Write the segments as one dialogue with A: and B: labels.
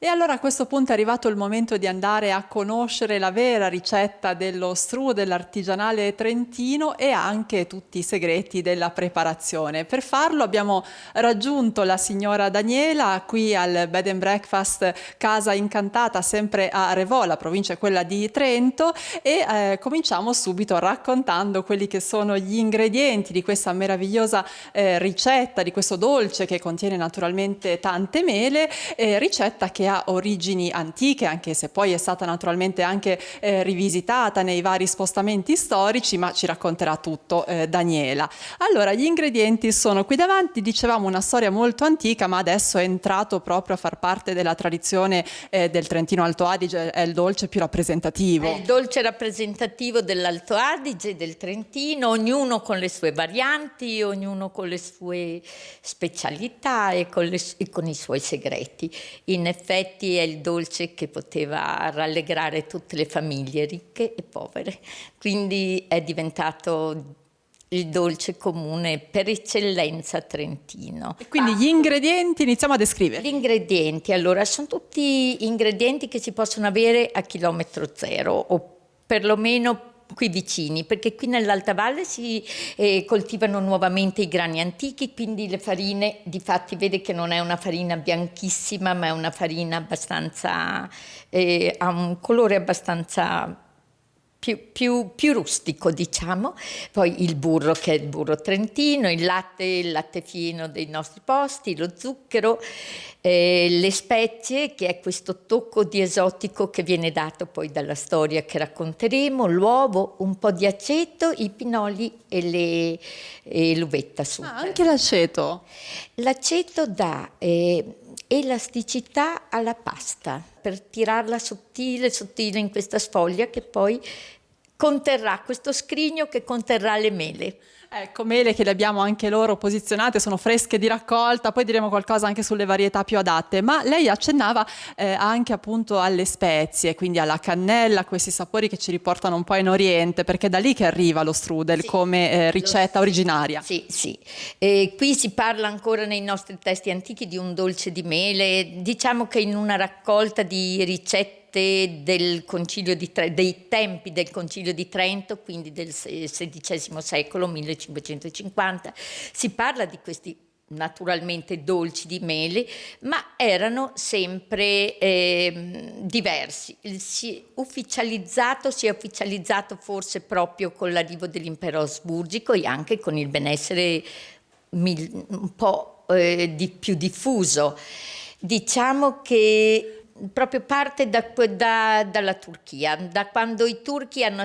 A: E allora a questo punto è arrivato il momento di andare a conoscere la vera ricetta dello strudel artigianale trentino e anche tutti i segreti della preparazione. Per farlo abbiamo raggiunto la signora Daniela qui al Bed and Breakfast Casa Incantata, sempre a Revola, provincia è quella di Trento, e cominciamo subito raccontando quelli che sono gli ingredienti di questa meravigliosa ricetta, di questo dolce che contiene naturalmente tante mele, ricetta che ha origini antiche, anche se poi è stata naturalmente anche rivisitata nei vari spostamenti storici, ma ci racconterà tutto Daniela. Allora, gli ingredienti sono qui davanti, dicevamo una storia molto antica, ma adesso è entrato proprio a far parte della tradizione del Trentino Alto Adige, è il dolce più rappresentativo.
B: È il dolce rappresentativo dell'Alto Adige, del Trentino, ognuno con le sue varianti, ognuno con le sue specialità e con i suoi segreti. In effetti è il dolce che poteva rallegrare tutte le famiglie ricche e povere, quindi è diventato il dolce comune per eccellenza trentino.
A: E quindi gli ingredienti iniziamo a descrivere.
B: Gli ingredienti, allora, sono tutti ingredienti che si possono avere a chilometro zero o perlomeno qui vicini, perché qui nell'Alta Valle si coltivano nuovamente i grani antichi, quindi le farine, difatti vede che non è una farina bianchissima, ma è una farina abbastanza, ha un colore abbastanza più rustico, diciamo. Poi il burro, che è il burro trentino, il latte fino dei nostri posti, lo zucchero, le spezie, che è questo tocco di esotico che viene dato poi dalla storia che racconteremo, l'uovo, un po' di aceto, i pinoli e l'uvetta su.
A: Ah, anche l'aceto.
B: L'aceto dà elasticità alla pasta per tirarla sottile, sottile in questa sfoglia che poi conterrà, questo scrigno che conterrà le mele.
A: Ecco, mele che le abbiamo anche loro posizionate, sono fresche di raccolta, poi diremo qualcosa anche sulle varietà più adatte, ma lei accennava anche appunto alle spezie, quindi alla cannella, questi sapori che ci riportano un po' in Oriente, perché è da lì che arriva lo strudel come ricetta originaria.
B: Sì, sì. Qui si parla ancora nei nostri testi antichi di un dolce di mele, diciamo che in una raccolta di ricette del Concilio dei tempi del Concilio di Trento, quindi del XVI secolo, 1550, si parla di questi naturalmente dolci di mele, ma erano sempre diversi. Si è ufficializzato forse proprio con l'arrivo dell'impero asburgico e anche con il benessere un po' più diffuso. Diciamo che proprio parte dalla Turchia, da quando i turchi hanno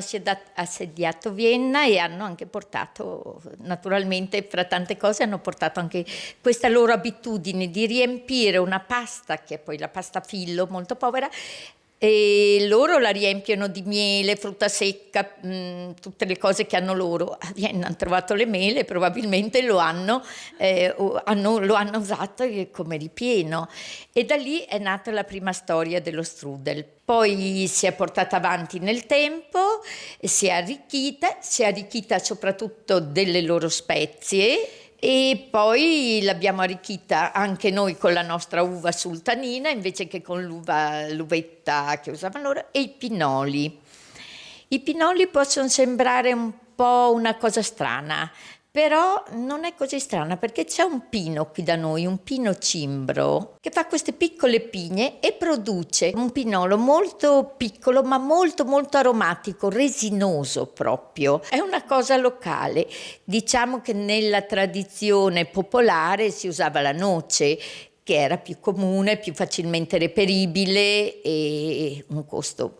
B: assediato Vienna e hanno anche portato, naturalmente, fra tante cose, hanno portato anche questa loro abitudine di riempire una pasta, che è poi la pasta fillo, molto povera, e loro la riempiono di miele, frutta secca, tutte le cose che hanno loro. A Vienna hanno trovato le mele, probabilmente lo hanno usato come ripieno. E da lì è nata la prima storia dello strudel. Poi si è portata avanti nel tempo, si è arricchita soprattutto delle loro spezie, e poi l'abbiamo arricchita anche noi con la nostra uva sultanina invece che con l'uvetta che usavano loro, e i pinoli. I pinoli possono sembrare un po' una cosa strana, però non è così strana, perché c'è un pino qui da noi, un pino cimbro, che fa queste piccole pigne e produce un pinolo molto piccolo ma molto molto aromatico, resinoso proprio. È una cosa locale. Diciamo che nella tradizione popolare si usava la noce, che era più comune, più facilmente reperibile e un costo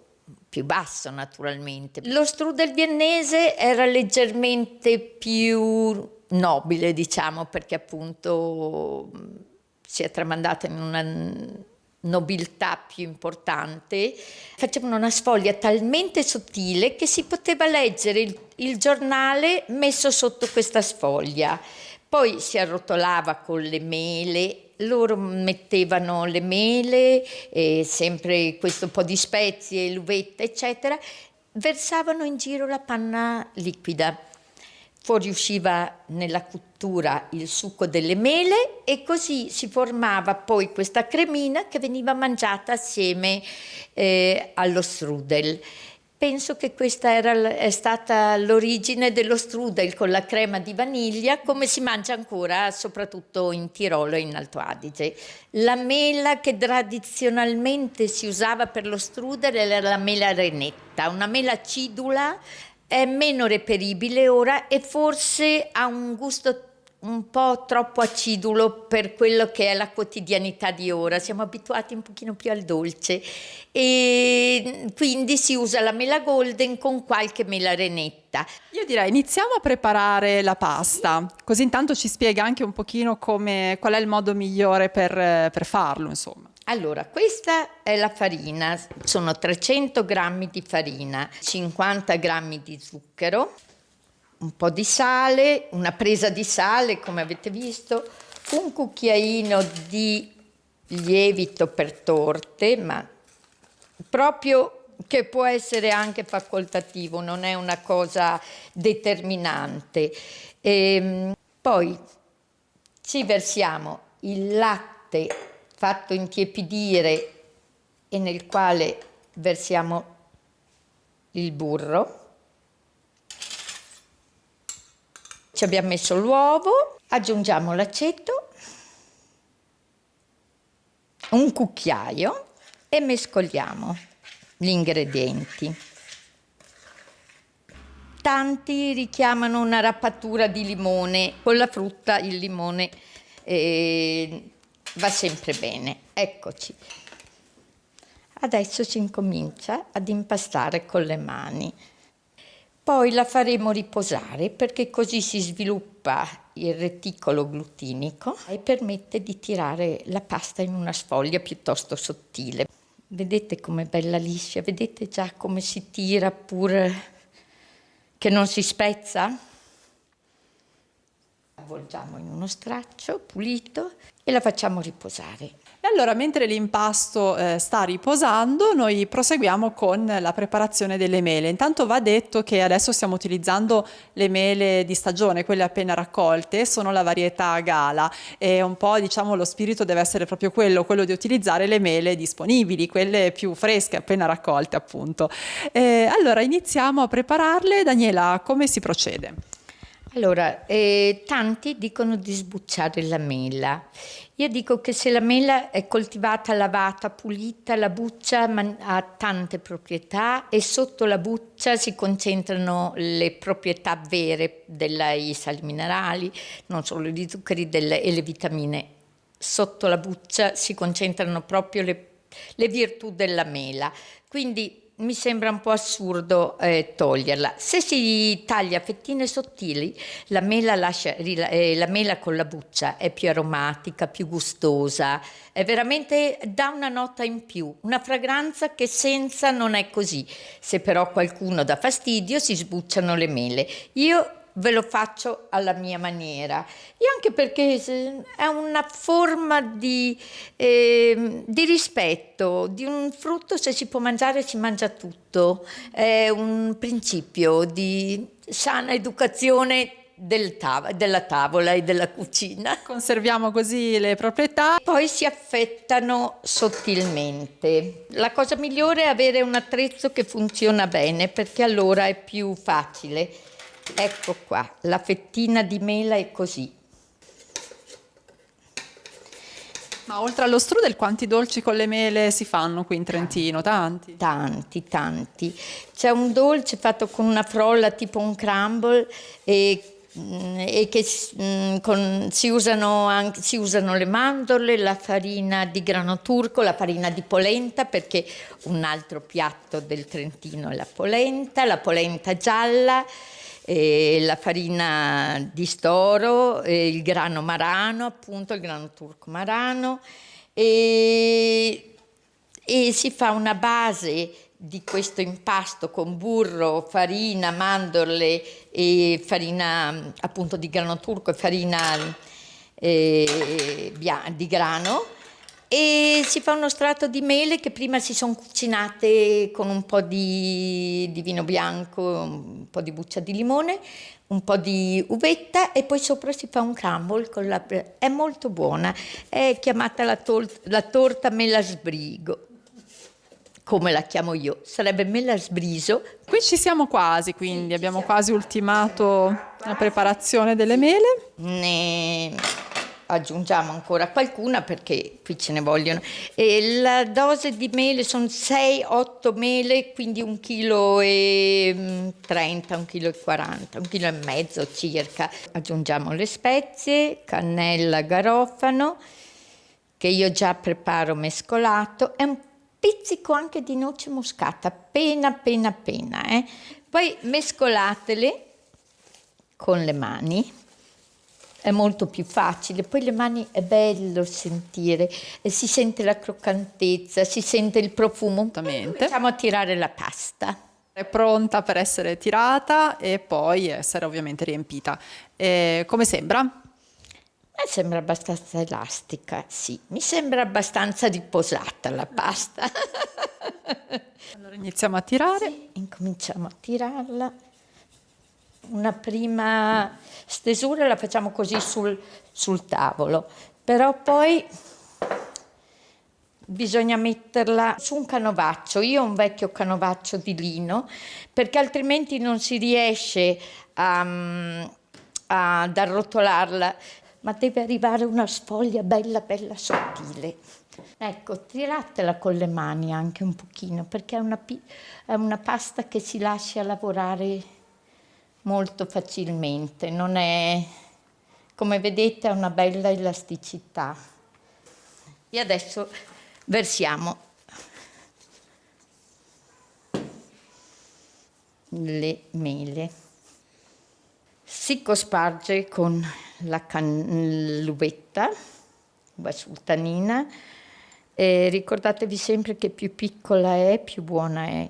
B: più basso, naturalmente. Lo strudel viennese era leggermente più nobile, diciamo, perché appunto si è tramandata in una nobiltà più importante. Facevano una sfoglia talmente sottile che si poteva leggere il giornale messo sotto questa sfoglia. Poi si arrotolava con le mele, loro mettevano le mele, sempre questo po' di spezie, l'uvetta, eccetera, versavano in giro la panna liquida. fuoriusciva nella cottura il succo delle mele e così si formava poi questa cremina che veniva mangiata assieme allo strudel. Penso che questa è stata l'origine dello strudel con la crema di vaniglia, come si mangia ancora soprattutto in Tirolo e in Alto Adige. La mela che tradizionalmente si usava per lo strudel era la mela renetta, una mela acidula, è meno reperibile ora e forse ha un gusto un po' troppo acidulo per quello che è la quotidianità di ora. Siamo abituati un pochino più al dolce e quindi si usa la mela golden con qualche mela renetta.
A: Io direi iniziamo a preparare la pasta, così intanto ci spiega anche un pochino qual è il modo migliore per farlo, insomma.
B: Allora, questa è la farina, sono 300 grammi di farina, 50 grammi di zucchero, un po' di sale, una presa di sale come avete visto, un cucchiaino di lievito per torte, ma proprio che può essere anche facoltativo, non è una cosa determinante. Poi ci versiamo il latte fatto intiepidire e nel quale versiamo il burro. Ci abbiamo messo l'uovo, aggiungiamo l'aceto, un cucchiaio e mescoliamo gli ingredienti. Tanti richiamano una rappatura di limone, con la frutta il limone va sempre bene. Eccoci. Adesso si incomincia ad impastare con le mani. Poi la faremo riposare perché così si sviluppa il reticolo glutinico e permette di tirare la pasta in una sfoglia piuttosto sottile. Vedete com'è bella liscia? Vedete già come si tira pur che non si spezza? Avvolgiamo in uno straccio pulito e la facciamo riposare.
A: E allora, mentre l'impasto sta riposando, noi proseguiamo con la preparazione delle mele. Intanto va detto che adesso stiamo utilizzando le mele di stagione, quelle appena raccolte, sono la varietà Gala e un po', diciamo, lo spirito deve essere proprio quello di utilizzare le mele disponibili, quelle più fresche, appena raccolte, appunto. Allora, iniziamo a prepararle. Daniela, come si procede?
B: Allora, tanti dicono di sbucciare la mela. Io dico che se la mela è coltivata, lavata, pulita, la buccia ha tante proprietà e sotto la buccia si concentrano le proprietà vere dei sali minerali, non solo gli zuccheri e le vitamine. Sotto la buccia si concentrano proprio le virtù della mela. Quindi mi sembra un po' assurdo toglierla. Se si taglia a fettine sottili, la mela con la buccia è più aromatica, più gustosa, è veramente dà una nota in più, una fragranza che senza non è così. Se però qualcuno dà fastidio, si sbucciano le mele. Io ve lo faccio alla mia maniera e anche perché è una forma di rispetto di un frutto. Se si può mangiare si mangia tutto, è un principio di sana educazione della tavola e della cucina.
A: Conserviamo così le proprietà.
B: Poi si affettano sottilmente. La cosa migliore è avere un attrezzo che funziona bene perché allora è più facile. Ecco qua, la fettina di mela è così.
A: Ma oltre allo strudel, quanti dolci con le mele si fanno qui in Trentino? Tanti?
B: Tanti. C'è un dolce fatto con una frolla tipo un crumble e che si usano le mandorle, la farina di grano turco, la farina di polenta, perché un altro piatto del Trentino è la polenta gialla, la farina di storo, il grano marano, appunto il grano turco marano, e si fa una base di questo impasto con burro, farina, mandorle e farina appunto di grano turco e farina di grano, e si fa uno strato di mele che prima si sono cucinate con un po' di vino bianco, un po' di buccia di limone, un po' di uvetta e poi sopra si fa un crumble è molto buona, è chiamata la torta melasbrigo, come la chiamo io, sarebbe melasbriso.
A: Qui ci siamo quasi, quindi
B: Sì,
A: abbiamo
B: siamo.
A: quasi ultimato la preparazione delle mele.
B: Ne aggiungiamo ancora qualcuna perché qui ce ne vogliono. E la dose di mele sono 6-8 mele, quindi 1,30 kg, 1,40 kg, 1,5 kg circa. Aggiungiamo le spezie, cannella, garofano, che io già preparo mescolato, e un pizzico anche di noce moscata, appena. Poi mescolatele con le mani. È molto più facile, poi le mani è bello sentire, e si sente la croccantezza, si sente il profumo.
A: Esattamente.
B: Cominciamo a tirare la pasta.
A: È pronta per essere tirata e poi essere ovviamente riempita. Come sembra?
B: Mi sembra abbastanza elastica, sì, mi sembra abbastanza riposata la pasta.
A: Allora iniziamo a tirare.
B: Sì, incominciamo a tirarla. Una prima stesura la facciamo così sul tavolo, però poi bisogna metterla su un canovaccio. Io ho un vecchio canovaccio di lino, perché altrimenti non si riesce ad arrotolarla, ma deve arrivare una sfoglia bella sottile. Ecco, tiratela con le mani anche un pochino, perché è una pasta che si lascia lavorare molto facilmente, non è, come vedete, ha una bella elasticità. E adesso versiamo le mele. Si cosparge con l'uvetta, uva sultanina. Ricordatevi sempre che più piccola è, più buona è.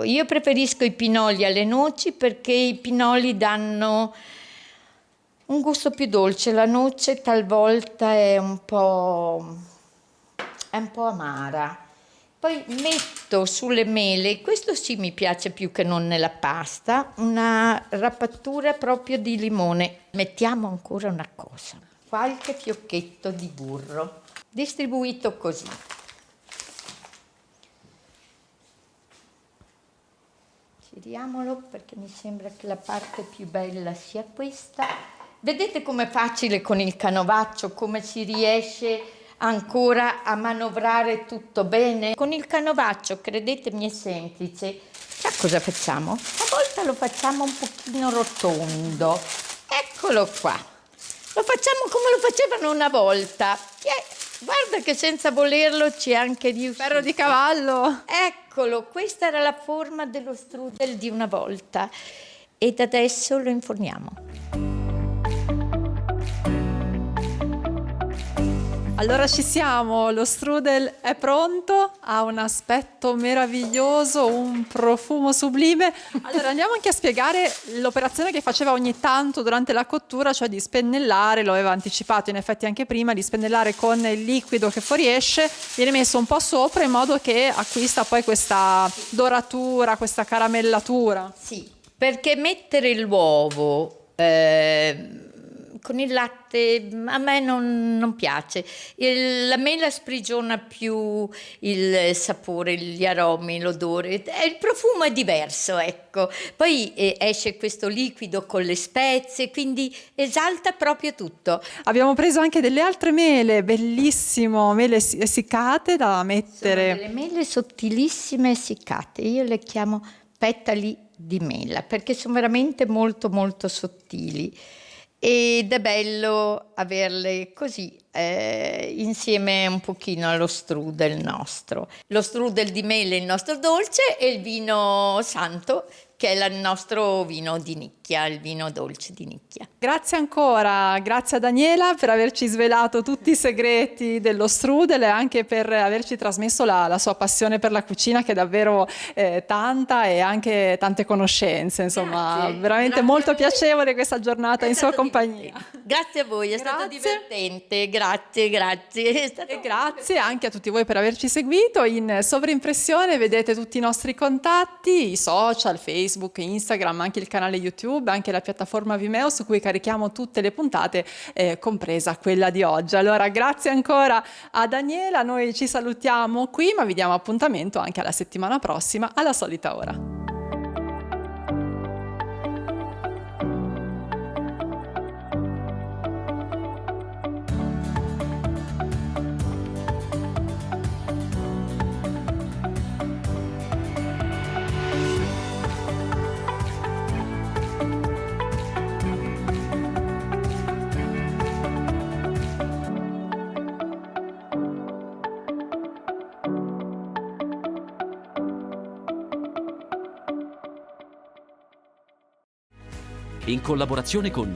B: Io preferisco i pinoli alle noci perché i pinoli danno un gusto più dolce, la noce talvolta è un po' amara. Poi metto sulle mele, questo sì mi piace più che non nella pasta, una rappatura proprio di limone. Mettiamo ancora una cosa, qualche fiocchetto di burro, distribuito così. Giriamolo perché mi sembra che la parte più bella sia questa. Vedete com'è facile con il canovaccio, come si riesce ancora a manovrare tutto bene? Con il canovaccio, credetemi, è semplice. Sa cosa facciamo? A volte lo facciamo un pochino rotondo. Eccolo qua. Lo facciamo come lo facevano una volta. Guarda che senza volerlo c'è anche riuscito.
A: Ferro di cavallo!
B: Eccolo, questa era la forma dello strudel di una volta ed adesso lo inforniamo.
A: Allora ci siamo, lo strudel è pronto, ha un aspetto meraviglioso, un profumo sublime. Allora andiamo anche a spiegare l'operazione che faceva ogni tanto durante la cottura, cioè di spennellare, lo aveva anticipato in effetti anche prima, di spennellare con il liquido che fuoriesce, viene messo un po' sopra in modo che acquista poi questa doratura, questa caramellatura.
B: Sì, perché mettere l'uovo con il latte a me non piace. La mela sprigiona più il sapore, gli aromi, l'odore. Il profumo è diverso, ecco. Poi esce questo liquido con le spezie, quindi esalta proprio tutto.
A: Abbiamo preso anche delle altre mele, bellissimo, mele essiccate da mettere.
B: Sono delle mele sottilissime essiccate. Io le chiamo petali di mela perché sono veramente molto sottili. Ed è bello averle così insieme un pochino allo strudel nostro. Lo strudel di mele è il nostro dolce e il vino santo che è il nostro vino di nicchia. nicchia, il vino dolce di nicchia.
A: Grazie ancora, grazie a Daniela per averci svelato tutti i segreti dello strudel e anche per averci trasmesso la sua passione per la cucina, che è davvero tanta, e anche tante conoscenze, insomma.
B: Grazie.
A: Veramente
B: Grazie
A: molto
B: a voi.
A: piacevole questa giornata
B: È
A: in sua
B: stato
A: compagnia.
B: divertente. Grazie a voi, è stato
A: Grazie.
B: divertente, grazie. È stato
A: E grazie anche a tutti voi per averci seguito. In sovraimpressione vedete tutti i nostri contatti, i social, Facebook, Instagram, anche il canale YouTube, anche la piattaforma Vimeo su cui carichiamo tutte le puntate, compresa quella di oggi. Allora, grazie ancora a Daniela, noi ci salutiamo qui, ma vi diamo appuntamento anche alla settimana prossima alla solita ora.
C: In collaborazione con